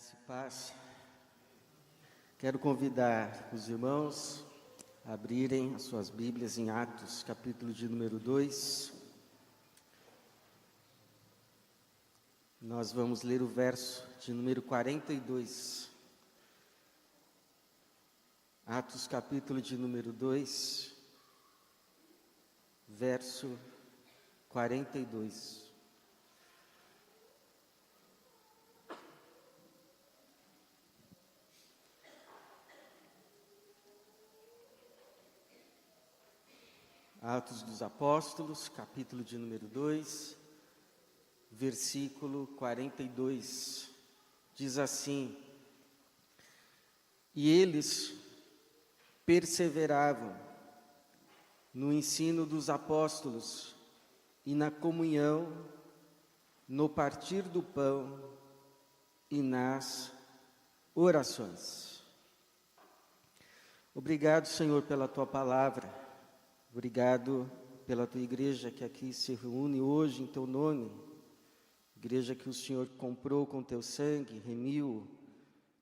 Graça e paz. Quero convidar os irmãos a abrirem as suas Bíblias em Atos, capítulo de número 2. Nós vamos ler o verso de número 42. Atos, capítulo de número 2, verso 42. Atos dos Apóstolos, capítulo de número 2, versículo 42, diz assim: E eles perseveravam no ensino dos apóstolos e na comunhão, no partir do pão e nas orações. Obrigado, Senhor, pela Tua palavra. Obrigado pela Tua igreja que aqui se reúne hoje em Teu nome, igreja que o Senhor comprou com Teu sangue, remiu,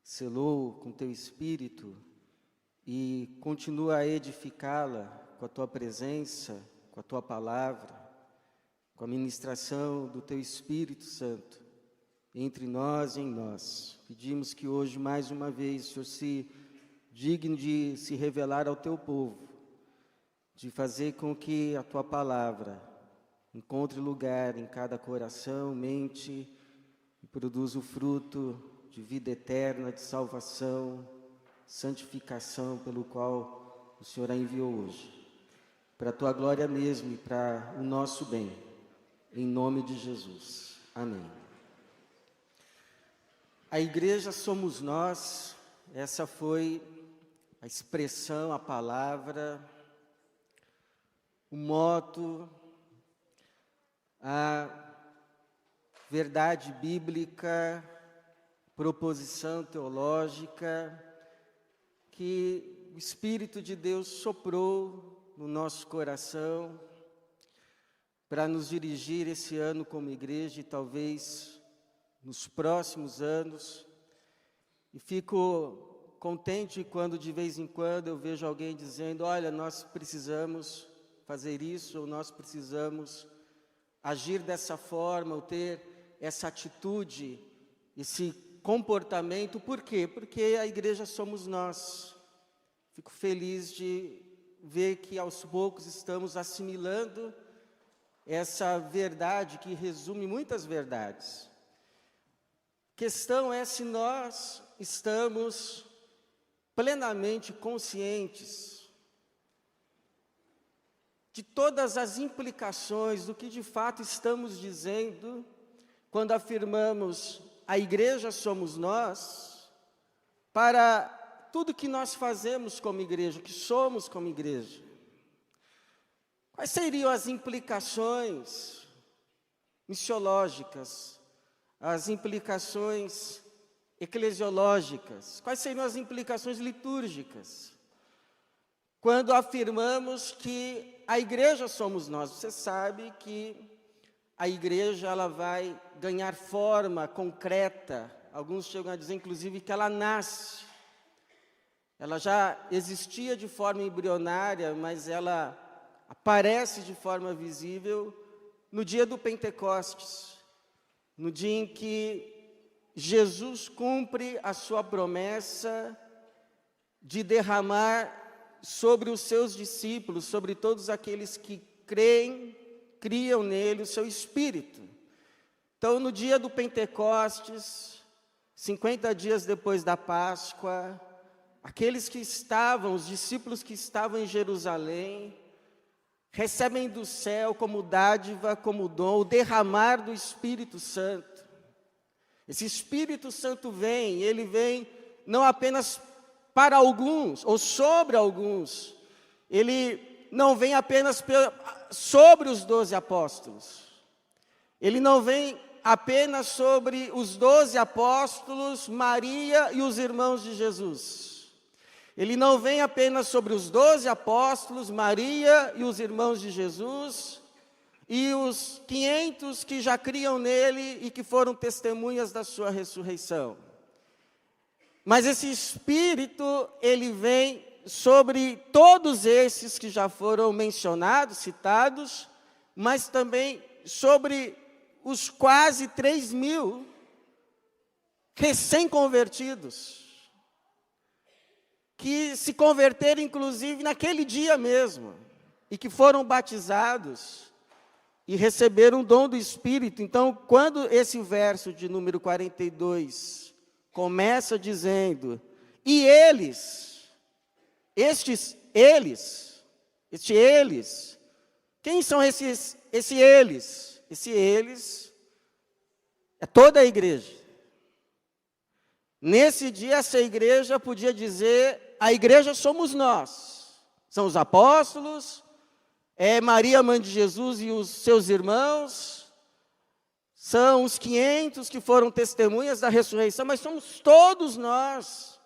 selou com Teu Espírito e continua a edificá-la com a Tua presença, com a Tua palavra, com a ministração do Teu Espírito Santo, entre nós e em nós. Pedimos que hoje, mais uma vez, o Senhor se digne de se revelar ao Teu povo, de fazer com que a Tua palavra encontre lugar em cada coração, mente, e produza o fruto de vida eterna, de salvação, santificação, pelo qual o Senhor a enviou hoje. Para a Tua glória mesmo e para o nosso bem, em nome de Jesus. Amém. A igreja somos nós, essa foi a expressão, a palavra, o moto, a verdade bíblica, proposição teológica que o Espírito de Deus soprou no nosso coração para nos dirigir esse ano como igreja e talvez nos próximos anos. E fico contente quando de vez em quando eu vejo alguém dizendo: olha, nós precisamos fazer isso, ou nós precisamos agir dessa forma, ou ter essa atitude, esse comportamento. Por quê? Porque a igreja somos nós. Fico feliz de ver que aos poucos estamos assimilando essa verdade que resume muitas verdades. A questão é se nós estamos plenamente conscientes de todas as implicações do que de fato estamos dizendo quando afirmamos a igreja somos nós, para tudo que nós fazemos como igreja, que somos como igreja. Quais seriam as implicações missiológicas, as implicações eclesiológicas, quais seriam as implicações litúrgicas, quando afirmamos que a igreja somos nós? Você sabe que a igreja ela vai ganhar forma concreta. Alguns chegam a dizer, inclusive, que ela nasce. Ela já existia de forma embrionária, mas ela aparece de forma visível no dia do Pentecostes, no dia em que Jesus cumpre a sua promessa de derramar sobre os seus discípulos, sobre todos aqueles que criam nele, o seu Espírito. Então, no dia do Pentecostes, 50 dias depois da Páscoa, aqueles que estavam, os discípulos que estavam em Jerusalém, recebem do céu como dádiva, como dom, o derramar do Espírito Santo. Esse Espírito Santo vem, ele vem não apenas para alguns, ou sobre alguns, ele não vem apenas sobre os 12 apóstolos, ele não vem apenas sobre os 12 apóstolos, Maria e os irmãos de Jesus, ele não vem apenas sobre os 12 apóstolos, Maria e os irmãos de Jesus, e os 500 que já criam nele e que foram testemunhas da sua ressurreição. Mas esse Espírito, ele vem sobre todos esses que já foram mencionados, citados, mas também sobre os quase 3.000 recém-convertidos, que se converteram, inclusive, naquele dia mesmo, e que foram batizados e receberam o dom do Espírito. Então, quando esse verso de número 42 começa dizendo, e eles, eles, quem são esses eles? Esse eles é toda a igreja. Nesse dia, essa igreja podia dizer, a igreja somos nós. São os apóstolos, é Maria, mãe de Jesus e os seus irmãos, são os 500 que foram testemunhas da ressurreição, mas somos todos nós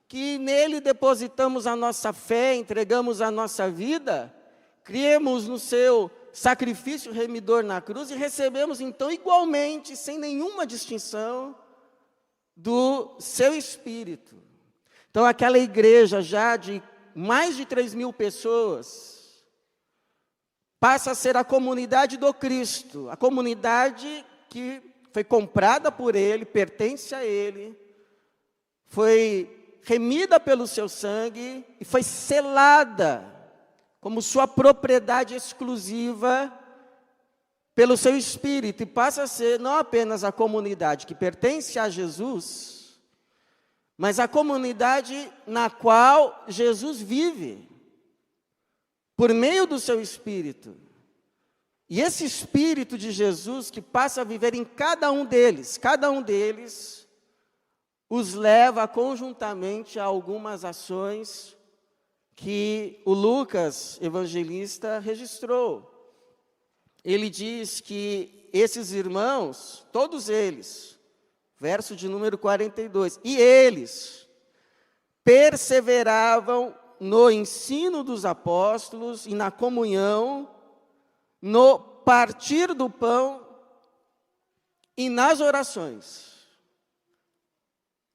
que nele depositamos a nossa fé, entregamos a nossa vida, criemos no seu sacrifício remidor na cruz e recebemos então igualmente, sem nenhuma distinção, do seu Espírito. Então aquela igreja já de mais de 3.000 pessoas, passa a ser a comunidade do Cristo, a comunidade que foi comprada por Ele, pertence a Ele, foi remida pelo seu sangue e foi selada como sua propriedade exclusiva pelo seu Espírito, e passa a ser não apenas a comunidade que pertence a Jesus, mas a comunidade na qual Jesus vive, por meio do seu Espírito. E esse Espírito de Jesus que passa a viver em cada um deles, os leva conjuntamente a algumas ações que o Lucas, evangelista, registrou. Ele diz que esses irmãos, todos eles, verso de número 42, e eles perseveravam no ensino dos apóstolos e na comunhão, no partir do pão e nas orações.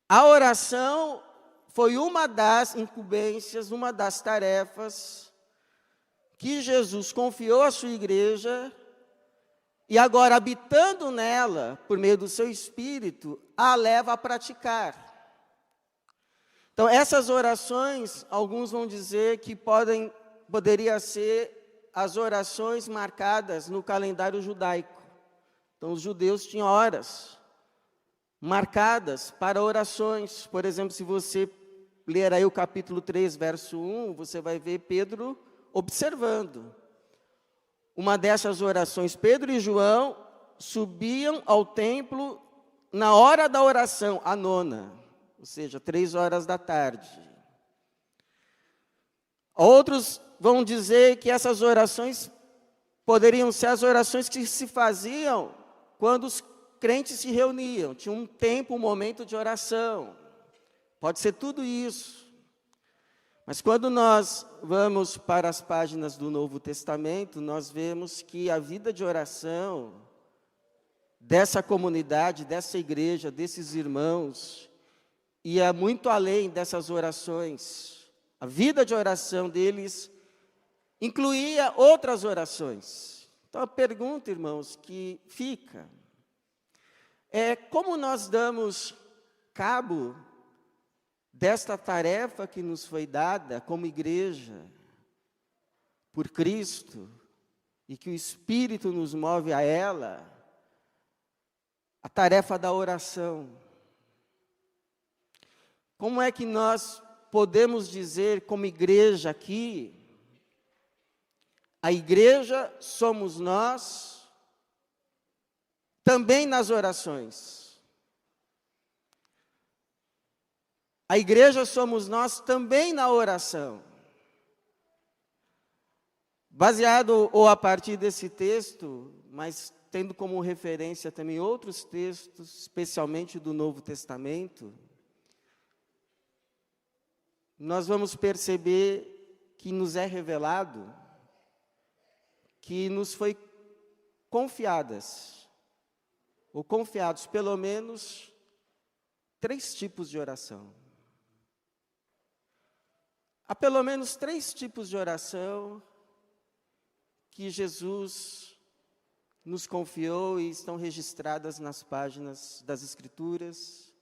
A oração foi uma das incumbências, uma das tarefas que Jesus confiou à sua igreja e agora, habitando nela, por meio do seu Espírito, a leva a praticar. Então, essas orações, alguns vão dizer que poderia ser as orações marcadas no calendário judaico. Então, os judeus tinham horas marcadas para orações. Por exemplo, se você ler aí o capítulo 3, verso 1, você vai ver Pedro observando. Uma dessas orações, Pedro e João subiam ao templo na hora da oração, a nona, ou seja, 3 horas da tarde. Outros vão dizer que essas orações poderiam ser as orações que se faziam quando os crentes se reuniam. Tinha um tempo, um momento de oração. Pode ser tudo isso. Mas quando nós vamos para as páginas do Novo Testamento, nós vemos que a vida de oração dessa comunidade, dessa igreja, desses irmãos, ia muito além dessas orações. A vida de oração deles incluía outras orações. Então a pergunta, irmãos, que fica é como nós damos cabo desta tarefa que nos foi dada como igreja por Cristo e que o Espírito nos move a ela, a tarefa da oração. Como é que nós podemos dizer como igreja aqui, a igreja somos nós, também nas orações. A igreja somos nós também na oração. Baseado ou a partir desse texto, mas tendo como referência também outros textos, especialmente do Novo Testamento, nós vamos perceber que nos é revelado, que nos foi confiados pelo menos 3 tipos de oração. há pelo menos 3 tipos de oração que Jesus nos confiou e estão registradas nas páginas das Escrituras,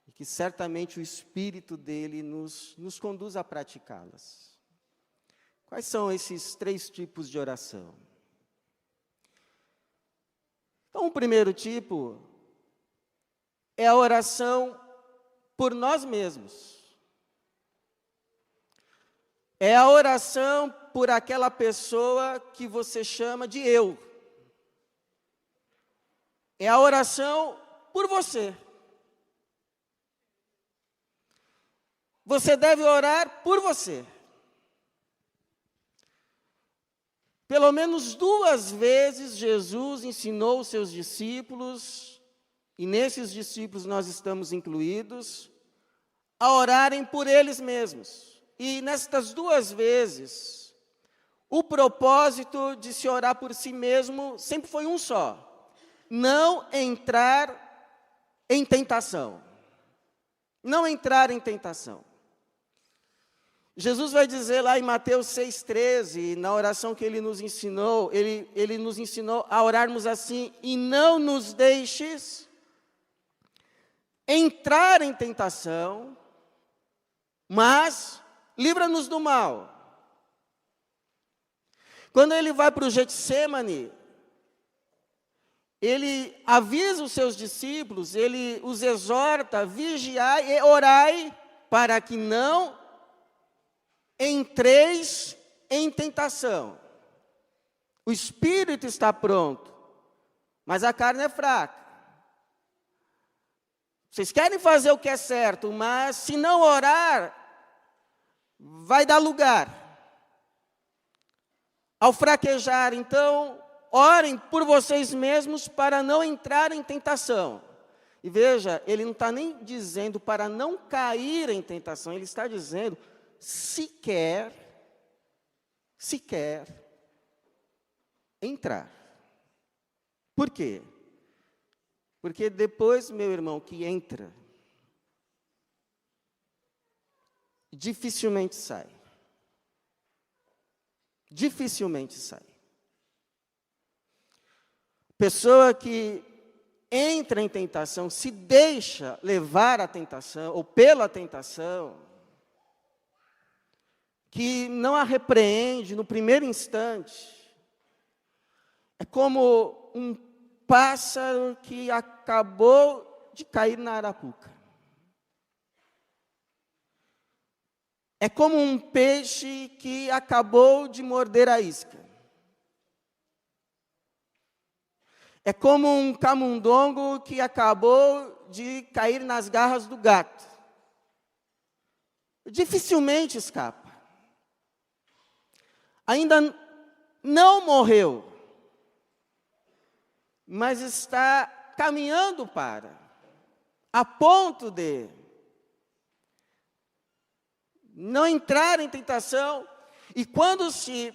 e que certamente o Espírito dele nos conduz a praticá-las. Quais são esses 3 tipos de oração? Então, o primeiro tipo é a oração por nós mesmos. É a oração por aquela pessoa que você chama de eu. É a oração por você. Você deve orar por você. Pelo menos 2 vezes Jesus ensinou os seus discípulos, e nesses discípulos nós estamos incluídos, a orarem por eles mesmos. E nestas 2 vezes, o propósito de se orar por si mesmo sempre foi um só: não entrar em tentação. Não entrar em tentação. Jesus vai dizer lá em Mateus 6,13, na oração que ele nos ensinou, ele nos ensinou a orarmos assim: e não nos deixes entrar em tentação, mas livra-nos do mal. Quando ele vai para o Getsêmani, ele avisa os seus discípulos, ele os exorta: vigiai e orai, para que não entreis em tentação. O espírito está pronto, mas a carne é fraca. Vocês querem fazer o que é certo, mas se não orar, vai dar lugar ao fraquejar. Então, orem por vocês mesmos para não entrar em tentação. E veja, ele não está nem dizendo para não cair em tentação, ele está dizendo sequer entrar. Por quê? Porque depois, meu irmão, que entra, dificilmente sai. Dificilmente sai. Pessoa que entra em tentação, se deixa levar à tentação, ou pela tentação, que não a repreende no primeiro instante, é como um pássaro que acabou de cair na arapuca. É como um peixe que acabou de morder a isca. É como um camundongo que acabou de cair nas garras do gato. Dificilmente escapa. Ainda não morreu, mas está caminhando para, a ponto de não entrar em tentação. E quando se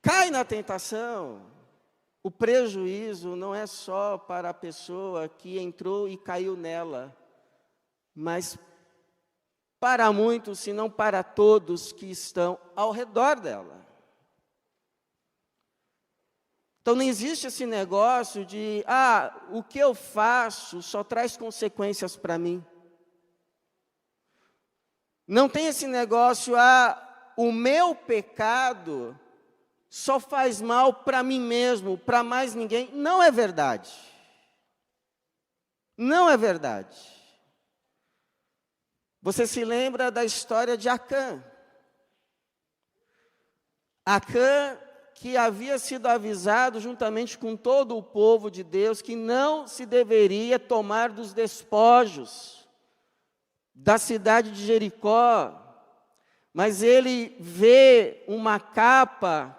cai na tentação, o prejuízo não é só para a pessoa que entrou e caiu nela, mas para muitos, se não para todos que estão ao redor dela. Então não existe esse negócio de, o que eu faço só traz consequências para mim. Não tem esse negócio, o meu pecado só faz mal para mim mesmo, para mais ninguém. Não é verdade. Não é verdade. Você se lembra da história de Acã. Acã, que havia sido avisado juntamente com todo o povo de Deus que não se deveria tomar dos despojos da cidade de Jericó, mas ele vê uma capa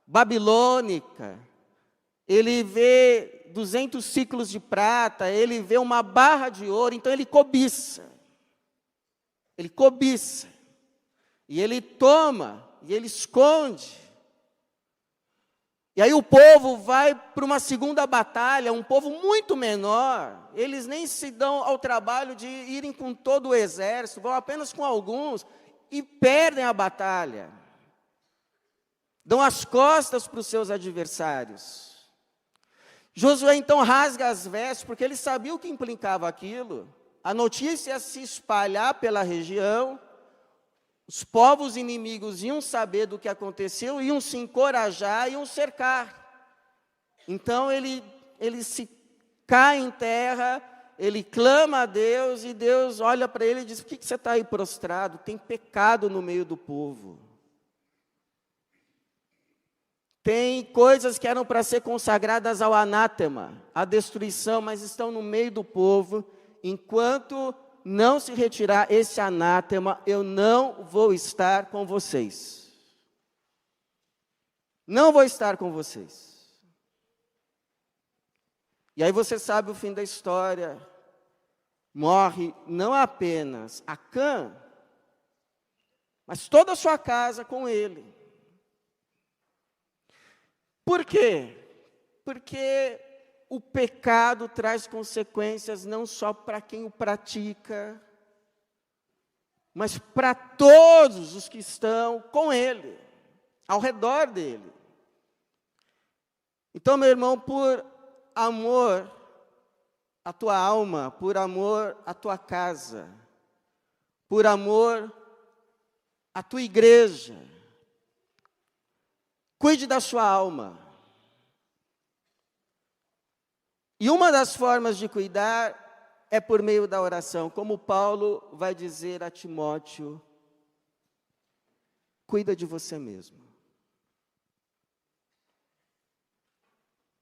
babilônica, ele vê 200 ciclos de prata, ele vê uma barra de ouro, então ele cobiça, e ele toma, e ele esconde. E aí o povo vai para uma segunda batalha, um povo muito menor, eles nem se dão ao trabalho de irem com todo o exército, vão apenas com alguns, e perdem a batalha. Dão as costas para os seus adversários. Josué então rasga as vestes, porque ele sabia o que implicava aquilo. A notícia ia se espalhar pela região, os povos inimigos iam saber do que aconteceu, iam se encorajar, iam cercar. Então ele se cai em terra, ele clama a Deus, e Deus olha para ele e diz: por que você está aí prostrado? Tem pecado no meio do povo. Tem coisas que eram para ser consagradas ao anátema, à destruição, mas estão no meio do povo. Enquanto não se retirar esse anátema, eu não vou estar com vocês. Não vou estar com vocês. E aí você sabe o fim da história. Morre não apenas Acã, mas toda a sua casa com ele. Por quê? Porque o pecado traz consequências não só para quem o pratica, mas para todos os que estão com ele, ao redor dele. Então, meu irmão, por amor à tua alma, por amor à tua casa, por amor à tua igreja, cuide da sua alma. E uma das formas de cuidar é por meio da oração. Como Paulo vai dizer a Timóteo: cuida de você mesmo.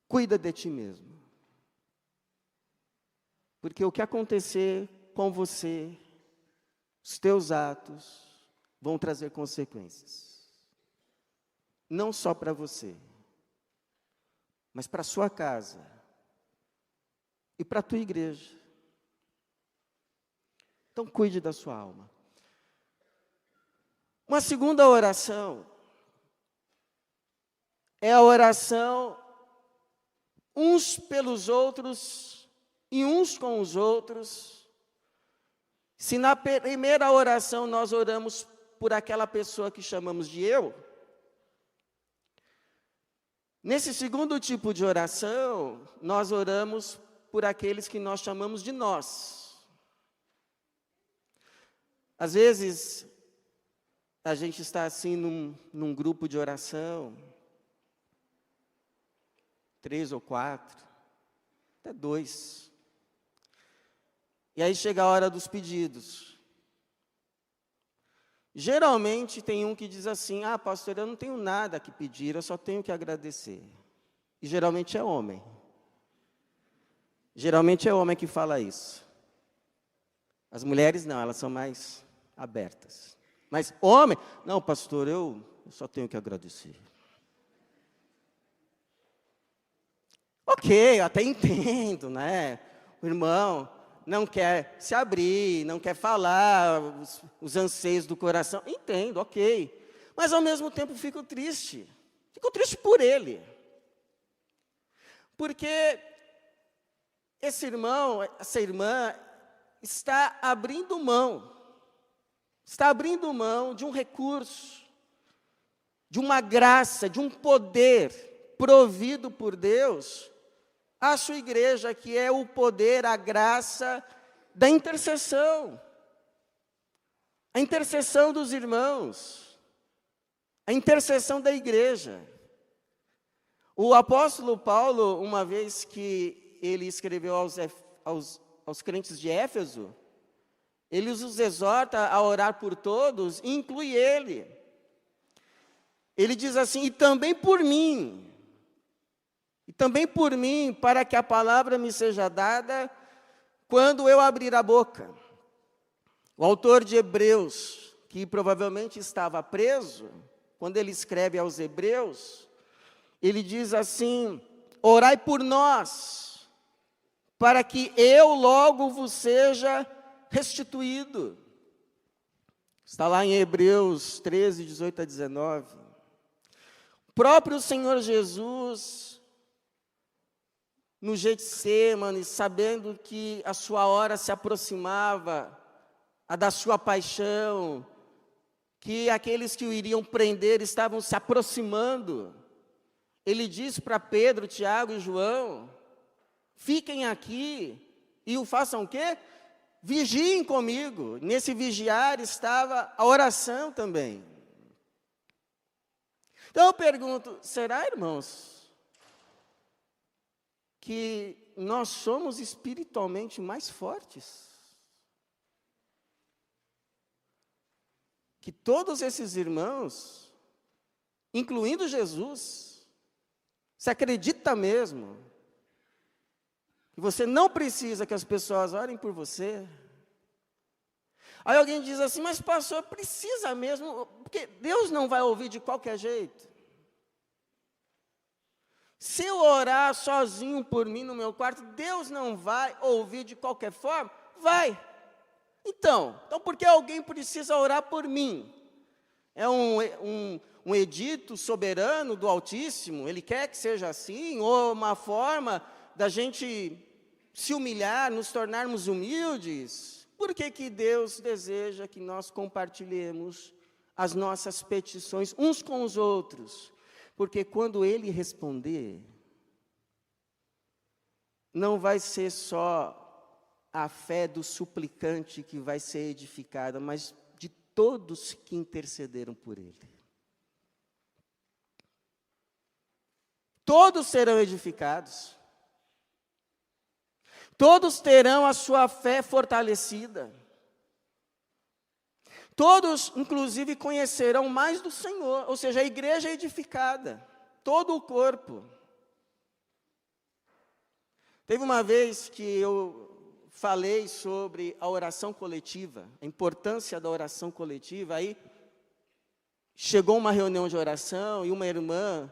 Cuida de ti mesmo. Porque o que acontecer com você, os teus atos, vão trazer consequências. Não só para você, mas para a sua casa e para a tua igreja. Então, cuide da sua alma. Uma segunda oração é a oração uns pelos outros e uns com os outros. Se na primeira oração nós oramos por aquela pessoa que chamamos de eu, nesse segundo tipo de oração, nós oramos por aqueles que nós chamamos de nós. Às vezes, a gente está assim num grupo de oração, 3 ou 4, até 2. E aí chega a hora dos pedidos. Geralmente tem um que diz assim: ah, pastor, eu não tenho nada que pedir, eu só tenho que agradecer. E geralmente é homem. Geralmente é homem que fala isso. As mulheres não, elas são mais abertas. Mas homem, não, pastor, eu só tenho que agradecer. Ok, eu até entendo, né? O irmão não quer se abrir, não quer falar os anseios do coração. Entendo, ok. Mas ao mesmo tempo fico triste. Fico triste por ele. Porque esse irmão, essa irmã, está abrindo mão de um recurso, de uma graça, de um poder provido por Deus à sua igreja, que é o poder, a graça da intercessão. A intercessão dos irmãos, a intercessão da igreja. O apóstolo Paulo, uma vez que ele escreveu aos crentes de Éfeso, ele os exorta a orar por todos, e inclui ele. Ele diz assim: e também por mim, para que a palavra me seja dada quando eu abrir a boca. O autor de Hebreus, que provavelmente estava preso, quando ele escreve aos Hebreus, ele diz assim: orai por nós, para que eu logo vos seja restituído. Está lá em Hebreus 13, 18 a 19. O próprio Senhor Jesus, no Getsêmani, sabendo que a sua hora se aproximava, a da sua paixão, que aqueles que o iriam prender estavam se aproximando, ele diz para Pedro, Tiago e João: fiquem aqui e o façam o quê? Vigiem comigo. Nesse vigiar estava a oração também. Então eu pergunto, será, irmãos, que nós somos espiritualmente mais fortes? Que todos esses irmãos, incluindo Jesus, se acredita mesmo que você não precisa que as pessoas orem por você? Aí alguém diz assim, mas pastor, precisa mesmo, porque Deus não vai ouvir de qualquer jeito. Se eu orar sozinho por mim no meu quarto, Deus não vai ouvir de qualquer forma? Vai. Então por que alguém precisa orar por mim? É um edito soberano do Altíssimo? Ele quer que seja assim? Ou uma forma da gente se humilhar, nos tornarmos humildes? Por que Deus deseja que nós compartilhemos as nossas petições uns com os outros? Porque quando Ele responder, não vai ser só a fé do suplicante que vai ser edificada, mas de todos que intercederam por ele. Todos serão edificados. Todos terão a sua fé fortalecida. Todos, inclusive, conhecerão mais do Senhor, ou seja, a igreja é edificada, todo o corpo. Teve uma vez que eu falei sobre a oração coletiva, a importância da oração coletiva, aí chegou uma reunião de oração e uma irmã,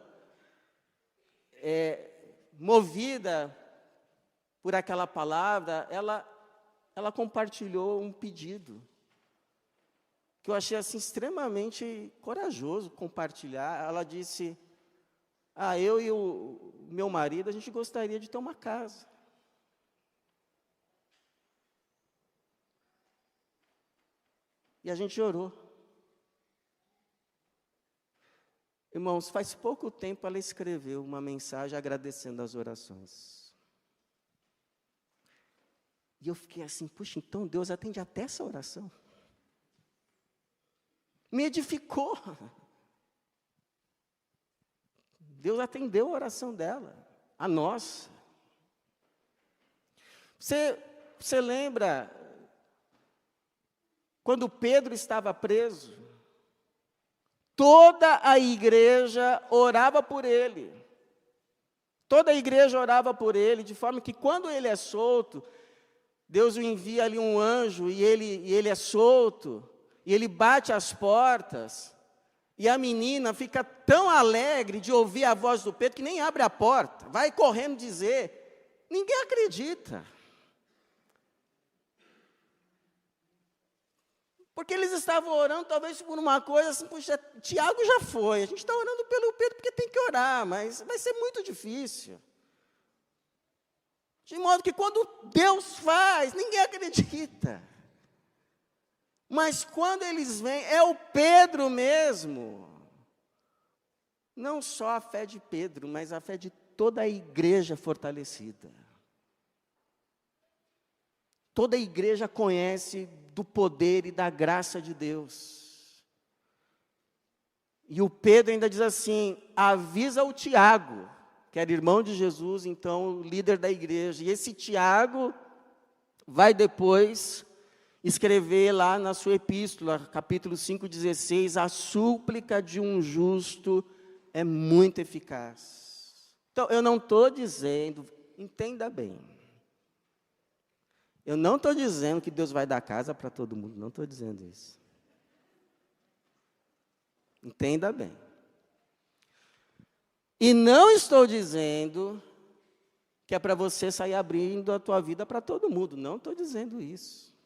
movida por aquela palavra, ela compartilhou um pedido, que eu achei assim extremamente corajoso compartilhar. Ela disse, eu e o meu marido, a gente gostaria de ter uma casa. E a gente orou. Irmãos, faz pouco tempo ela escreveu uma mensagem agradecendo as orações. E eu fiquei assim, puxa, então Deus atende até essa oração. Me edificou. Deus atendeu a oração dela, a nossa. Você lembra quando Pedro estava preso? Toda a igreja orava por ele. Toda a igreja orava por ele, de forma que quando ele é solto, Deus o envia ali um anjo e ele é solto, e ele bate as portas, e a menina fica tão alegre de ouvir a voz do Pedro que nem abre a porta, vai correndo dizer, ninguém acredita. Porque eles estavam orando talvez por uma coisa assim, puxa, Tiago já foi, a gente está orando pelo Pedro porque tem que orar, mas vai ser muito difícil. De modo que quando Deus faz, ninguém acredita. Mas quando eles vêm, é o Pedro mesmo. Não só a fé de Pedro, mas a fé de toda a igreja fortalecida. Toda a igreja conhece do poder e da graça de Deus. E o Pedro ainda diz assim, avisa o Tiago, que era irmão de Jesus, então o líder da igreja. E esse Tiago vai depois escrever lá na sua epístola, capítulo 5:16, a súplica de um justo é muito eficaz. Então, eu não estou dizendo, entenda bem, eu não estou dizendo que Deus vai dar casa para todo mundo, não estou dizendo isso. Entenda bem. E não estou dizendo que é para você sair abrindo a tua vida para todo mundo, não estou dizendo isso.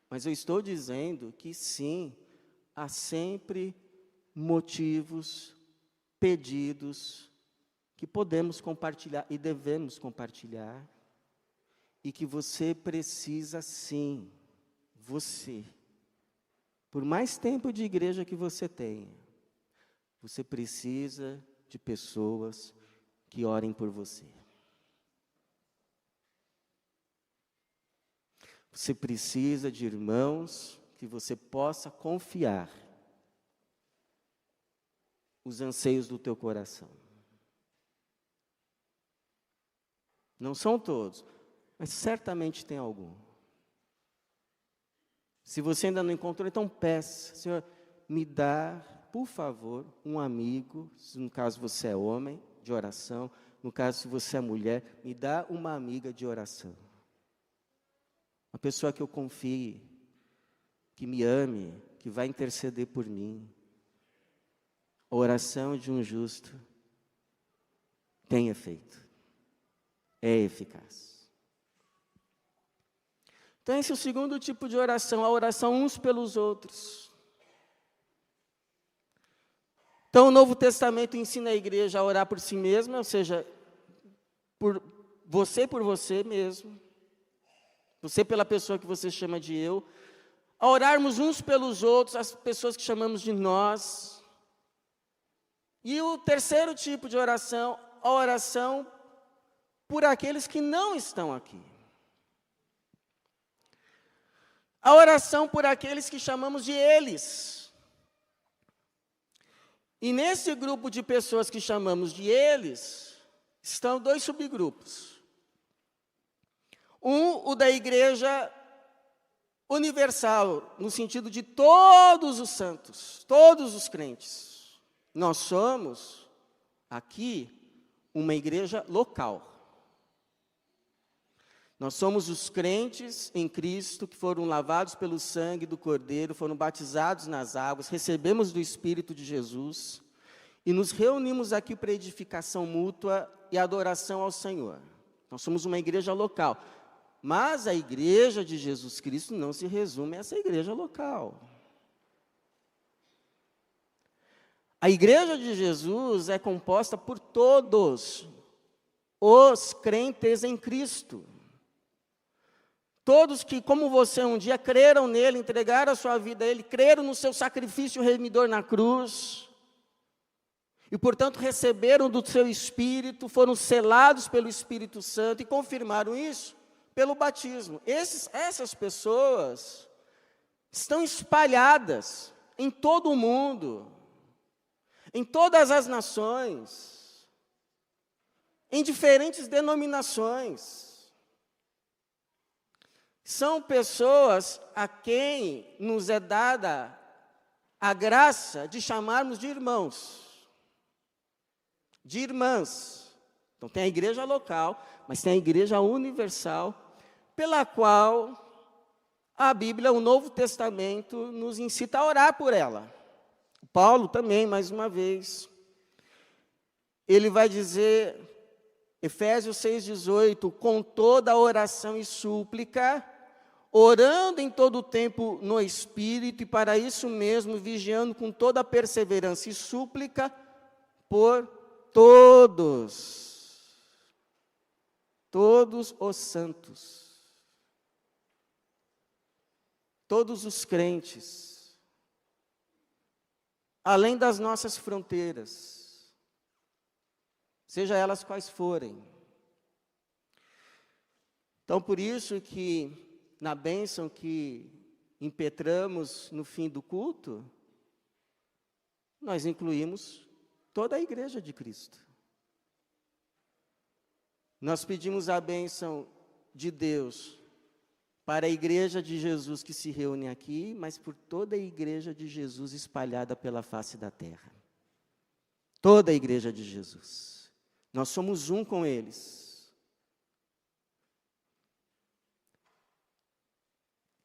Mas eu estou dizendo que sim, há sempre motivos, pedidos, que podemos compartilhar e devemos compartilhar, e que você precisa sim, você, por mais tempo de igreja que você tenha, você precisa de pessoas que orem por você. Você precisa de irmãos que você possa confiar os anseios do teu coração. Não são todos, mas certamente tem algum. Se você ainda não encontrou, então peça, Senhor, me dá, por favor, um amigo, no caso você é homem, de oração, no caso se você é mulher, me dá uma amiga de oração. Uma pessoa que eu confie, que me ame, que vai interceder por mim. A oração de um justo tem efeito, é eficaz. Então esse é o segundo tipo de oração, a oração uns pelos outros. Então o Novo Testamento ensina a igreja a orar por si mesma, ou seja, por você mesmo, você pela pessoa que você chama de eu, a orarmos uns pelos outros, as pessoas que chamamos de nós. E o terceiro tipo de oração, a oração por aqueles que não estão aqui. A oração por aqueles que chamamos de eles. E nesse grupo de pessoas que chamamos de eles, estão dois subgrupos. O da igreja universal, no sentido de todos os santos, todos os crentes. Nós somos, aqui, uma igreja local. Nós somos os crentes em Cristo que foram lavados pelo sangue do Cordeiro, foram batizados nas águas, recebemos do Espírito de Jesus e nos reunimos aqui para edificação mútua e adoração ao Senhor. Nós somos uma igreja local. Mas a igreja de Jesus Cristo não se resume a essa igreja local. A igreja de Jesus é composta por todos os crentes em Cristo. Todos que, como você um dia, creram nele, entregaram a sua vida a ele, creram no seu sacrifício remidor na cruz, e, portanto, receberam do seu Espírito, foram selados pelo Espírito Santo e confirmaram isso pelo batismo. Essas pessoas estão espalhadas em todo o mundo, em todas as nações, em diferentes denominações. São pessoas a quem nos é dada a graça de chamarmos de irmãos, de irmãs. Então tem a igreja local, mas tem a igreja universal, pela qual a Bíblia, o Novo Testamento, nos incita a orar por ela. Paulo também, mais uma vez, ele vai dizer, Efésios 6,18, com toda a oração e súplica, orando em todo o tempo no Espírito, e para isso mesmo, vigiando com toda a perseverança e súplica por todos os santos, todos os crentes, além das nossas fronteiras, seja elas quais forem. Então, por isso que na bênção que impetramos no fim do culto, nós incluímos toda a igreja de Cristo. Nós pedimos a bênção de Deus para a igreja de Jesus que se reúne aqui, mas por toda a igreja de Jesus espalhada pela face da terra. Toda a igreja de Jesus. Nós somos um com eles.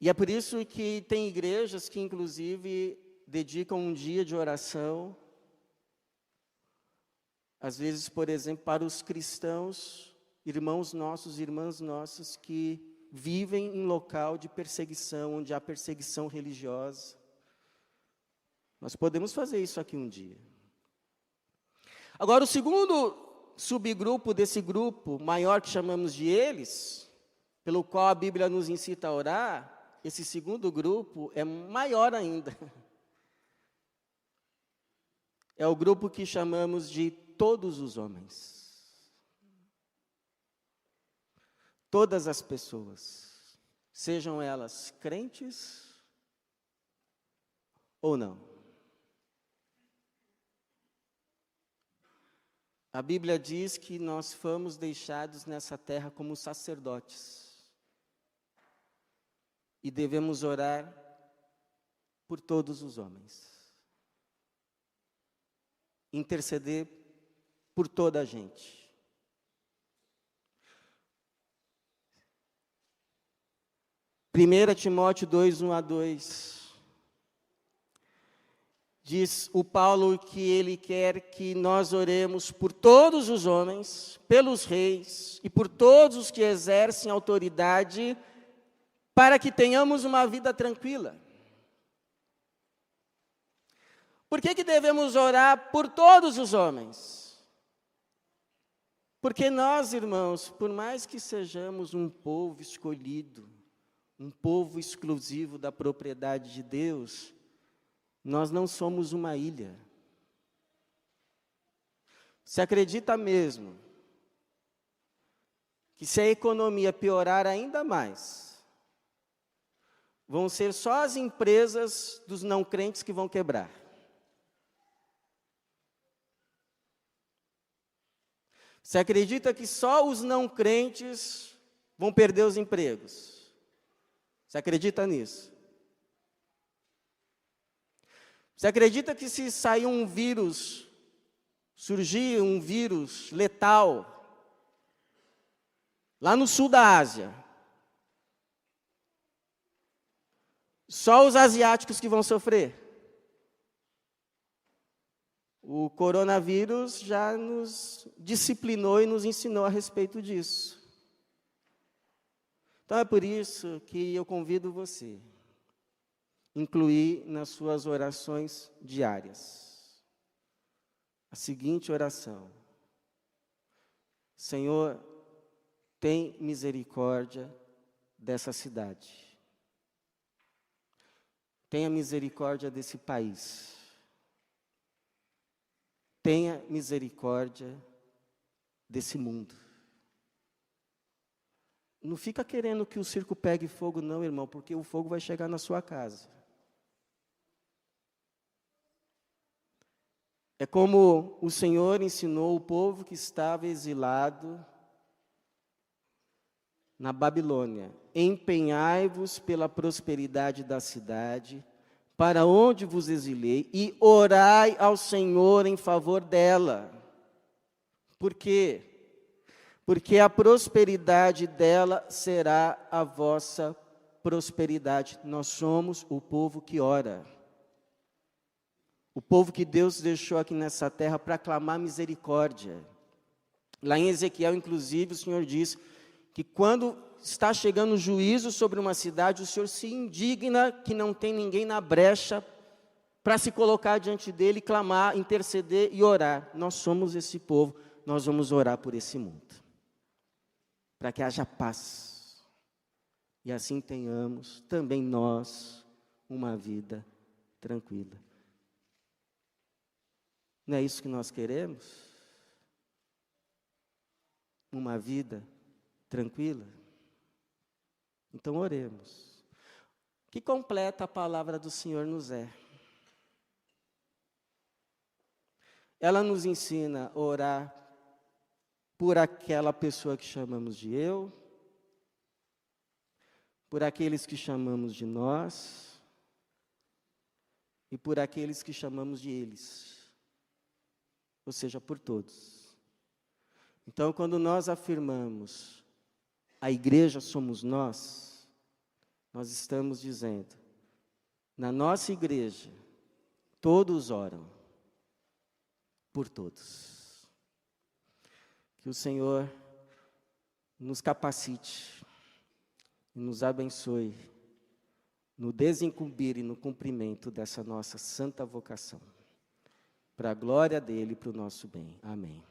E é por isso que tem igrejas que, inclusive, dedicam um dia de oração, às vezes, por exemplo, para os cristãos, irmãos nossos, irmãs nossas, que vivem em local de perseguição, onde há perseguição religiosa. Nós podemos fazer isso aqui um dia. Agora, o segundo subgrupo desse grupo maior que chamamos de eles, pelo qual a Bíblia nos incita a orar, esse segundo grupo é maior ainda. É o grupo que chamamos de todos os homens. Todas as pessoas, sejam elas crentes ou não. A Bíblia diz que nós fomos deixados nessa terra como sacerdotes. E devemos orar por todos os homens. Interceder por toda a gente. Primeira Timóteo 2, 1-2. Diz o Paulo que ele quer que nós oremos por todos os homens, pelos reis e por todos os que exercem autoridade, para que tenhamos uma vida tranquila. Por que devemos orar por todos os homens? Porque nós, irmãos, por mais que sejamos um povo escolhido, um povo exclusivo da propriedade de Deus, nós não somos uma ilha. Se acredita mesmo que se a economia piorar ainda mais, vão ser só as empresas dos não crentes que vão quebrar. Você acredita que só os não crentes vão perder os empregos? Você acredita nisso? Você acredita que se sair um vírus, surgir um vírus letal, lá no sul da Ásia, só os asiáticos que vão sofrer? O coronavírus já nos disciplinou e nos ensinou a respeito disso. Então é por isso que eu convido você a incluir nas suas orações diárias a seguinte oração: Senhor, tem misericórdia dessa cidade. Tenha misericórdia desse país. Tenha misericórdia desse mundo. Não fica querendo que o circo pegue fogo não, irmão, porque o fogo vai chegar na sua casa. É como o Senhor ensinou o povo que estava exilado na Babilônia: empenhai-vos pela prosperidade da cidade, para onde vos exilei, e orai ao Senhor em favor dela. Por quê? Porque a prosperidade dela será a vossa prosperidade. Nós somos o povo que ora. O povo que Deus deixou aqui nessa terra para clamar misericórdia. Lá em Ezequiel, inclusive, o Senhor diz que quando está chegando o juízo sobre uma cidade, o Senhor se indigna que não tem ninguém na brecha para se colocar diante dele, clamar, interceder e orar. Nós somos esse povo, nós vamos orar por esse mundo, para que haja paz, e assim tenhamos também nós uma vida tranquila. Não é isso que nós queremos? Uma vida tranquila? Então oremos. Que completa a palavra do Senhor nos é. Ela nos ensina a orar por aquela pessoa que chamamos de eu, por aqueles que chamamos de nós, e por aqueles que chamamos de eles, ou seja, por todos. Então, quando nós afirmamos a igreja somos nós estamos dizendo, na nossa igreja, todos oram por todos. Que o Senhor nos capacite e nos abençoe no desincumbir e no cumprimento dessa nossa santa vocação, para a glória dele e para o nosso bem. Amém.